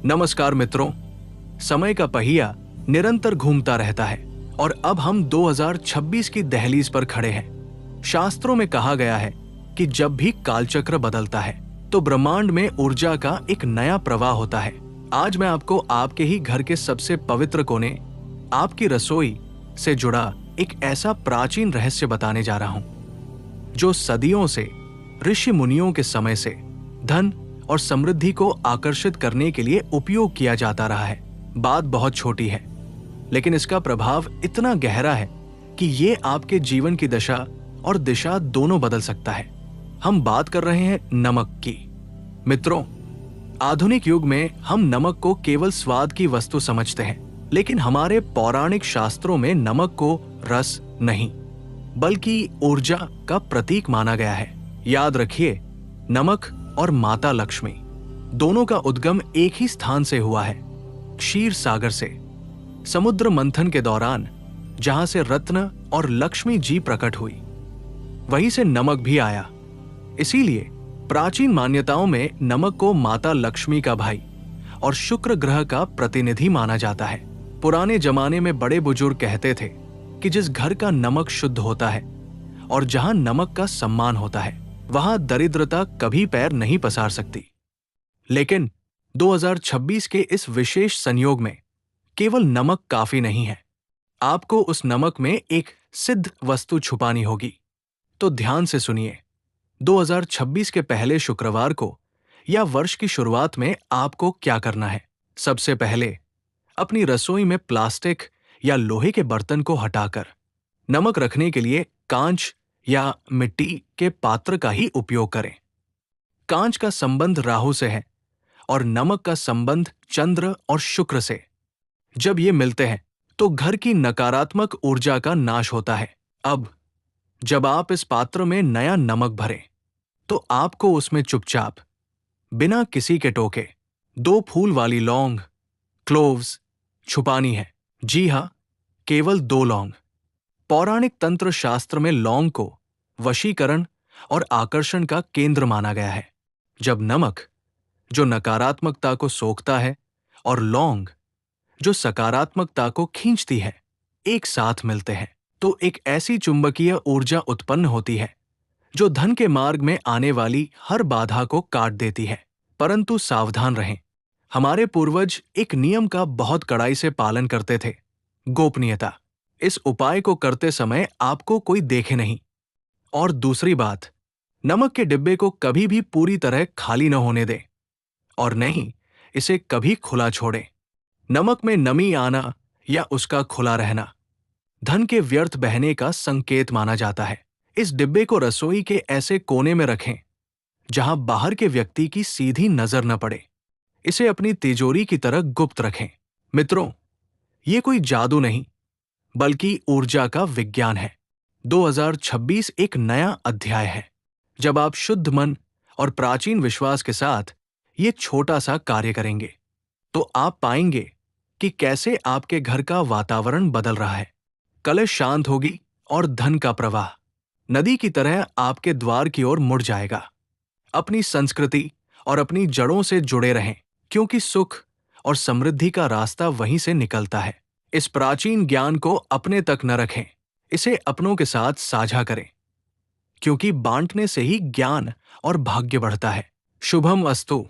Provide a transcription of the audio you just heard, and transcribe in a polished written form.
नमस्कार मित्रों, समय का पहिया निरंतर घूमता रहता है और अब हम 2026 की दहलीज पर खड़े हैं। शास्त्रों में कहा गया है कि जब भी कालचक्र बदलता है तो ब्रह्मांड में ऊर्जा का एक नया प्रवाह होता है। आज मैं आपको आपके ही घर के सबसे पवित्र कोने, आपकी रसोई से जुड़ा एक ऐसा प्राचीन रहस्य बताने जा रहा हूं जो सदियों से ऋषि मुनियों के समय से धन और समृद्धि को आकर्षित करने के लिए उपयोग किया जाता रहा है। बात बहुत छोटी है, लेकिन इसका प्रभाव इतना गहरा है कि ये आपके जीवन की दशा और दिशा दोनों बदल सकता है। हम बात कर रहे हैं नमक की। मित्रों, आधुनिक युग में हम नमक को केवल स्वाद की वस्तु समझते हैं, लेकिन हमारे पौराणिक शास्त्रों में नमक को रस नहीं, बल्कि ऊर्जा का प्रतीक माना गया है। याद रखिए, नमक और माता लक्ष्मी दोनों का उद्गम एक ही स्थान से हुआ है, क्षीर सागर से। समुद्र मंथन के दौरान जहां से रत्न और लक्ष्मी जी प्रकट हुई, वहीं से नमक भी आया। इसीलिए प्राचीन मान्यताओं में नमक को माता लक्ष्मी का भाई और शुक्र ग्रह का प्रतिनिधि माना जाता है। पुराने जमाने में बड़े बुजुर्ग कहते थे कि जिस घर का नमक शुद्ध होता है और जहां नमक का सम्मान होता है, वहां दरिद्रता कभी पैर नहीं पसार सकती। लेकिन 2026 के इस विशेष संयोग में केवल नमक काफी नहीं है। आपको उस नमक में एक सिद्ध वस्तु छुपानी होगी। तो ध्यान से सुनिए। 2026 के पहले शुक्रवार को या वर्ष की शुरुआत में आपको क्या करना है? सबसे पहले अपनी रसोई में प्लास्टिक या लोहे के बर्तन को हटाकर नमक रखने के लिए कांच या मिट्टी के पात्र का ही उपयोग करें। कांच का संबंध राहु से है और नमक का संबंध चंद्र और शुक्र से। जब ये मिलते हैं तो घर की नकारात्मक ऊर्जा का नाश होता है। अब जब आप इस पात्र में नया नमक भरें, तो आपको उसमें चुपचाप, बिना किसी के टोके, 2 फूल वाली लौंग, क्लोव्स छुपानी है। जी हां, केवल 2 लौंग। पौराणिक तंत्र शास्त्र में लौंग को वशीकरण और आकर्षण का केंद्र माना गया है। जब नमक, जो नकारात्मकता को सोखता है, और लौंग, जो सकारात्मकता को खींचती है, एक साथ मिलते हैं, तो एक ऐसी चुंबकीय ऊर्जा उत्पन्न होती है जो धन के मार्ग में आने वाली हर बाधा को काट देती है। परंतु सावधान रहें, हमारे पूर्वज एक नियम का बहुत कड़ाई से पालन करते थे, गोपनीयता। इस उपाय को करते समय आपको कोई देखे नहीं। और दूसरी बात, नमक के डिब्बे को कभी भी पूरी तरह खाली न होने दें और नहीं इसे कभी खुला छोड़ें। नमक में नमी आना या उसका खुला रहना धन के व्यर्थ बहने का संकेत माना जाता है। इस डिब्बे को रसोई के ऐसे कोने में रखें जहां बाहर के व्यक्ति की सीधी नजर न पड़े। इसे अपनी तिजोरी की तरह गुप्त रखें। मित्रों, ये कोई जादू नहीं, बल्कि ऊर्जा का विज्ञान है। 2026 एक नया अध्याय है, जब आप शुद्ध मन और प्राचीन विश्वास के साथ ये छोटा सा कार्य करेंगे, तो आप पाएंगे कि कैसे आपके घर का वातावरण बदल रहा है। कलश शांत होगी और धन का प्रवाह नदी की तरह आपके द्वार की ओर मुड़ जाएगा। अपनी संस्कृति और अपनी जड़ों से जुड़े रहें, क्योंकि सुख और समृद्धि का रास्ता वहीं से निकलता है। इस प्राचीन ज्ञान को अपने तक न रखें, इसे अपनों के साथ साझा करें, क्योंकि बांटने से ही ज्ञान और भाग्य बढ़ता है। शुभम अस्तु।